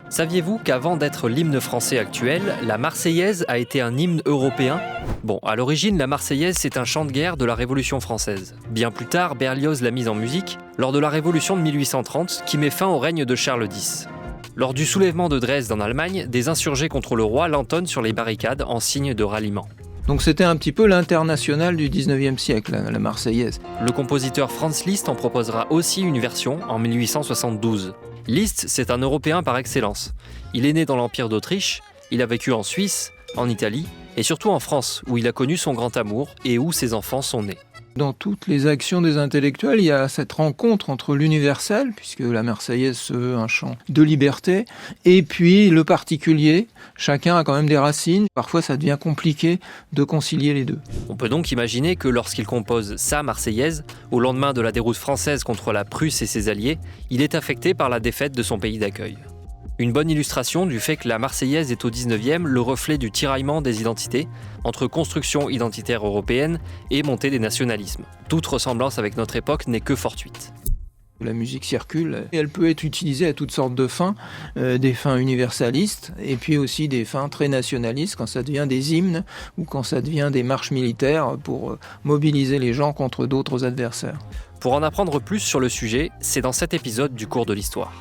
Saviez-vous qu'avant d'être l'hymne français actuel, la Marseillaise a été un hymne européen ? Bon, à l'origine, la Marseillaise, c'est un chant de guerre de la Révolution française. Bien plus tard, Berlioz l'a mise en musique lors de la Révolution de 1830 qui met fin au règne de Charles X. Lors du soulèvement de Dresde en Allemagne, des insurgés contre le roi l'entonnent sur les barricades en signe de ralliement. Donc c'était un petit peu l'international du 19e siècle, la Marseillaise. Le compositeur Franz Liszt en proposera aussi une version en 1872. Liszt, c'est un Européen par excellence. Il est né dans l'Empire d'Autriche, il a vécu en Suisse, en Italie et surtout en France, où il a connu son grand amour et où ses enfants sont nés. Dans toutes les actions des intellectuels, il y a cette rencontre entre l'universel, puisque la Marseillaise se veut un chant de liberté, et puis le particulier. Chacun a quand même des racines. Parfois, ça devient compliqué de concilier les deux. On peut donc imaginer que lorsqu'il compose sa Marseillaise, au lendemain de la déroute française contre la Prusse et ses alliés, il est affecté par la défaite de son pays d'accueil. Une bonne illustration du fait que la Marseillaise est au 19e le reflet du tiraillement des identités entre construction identitaire européenne et montée des nationalismes. Toute ressemblance avec notre époque n'est que fortuite. La musique circule et elle peut être utilisée à toutes sortes de fins, des fins universalistes et puis aussi des fins très nationalistes quand ça devient des hymnes ou quand ça devient des marches militaires pour mobiliser les gens contre d'autres adversaires. Pour en apprendre plus sur le sujet, c'est dans cet épisode du cours de l'histoire.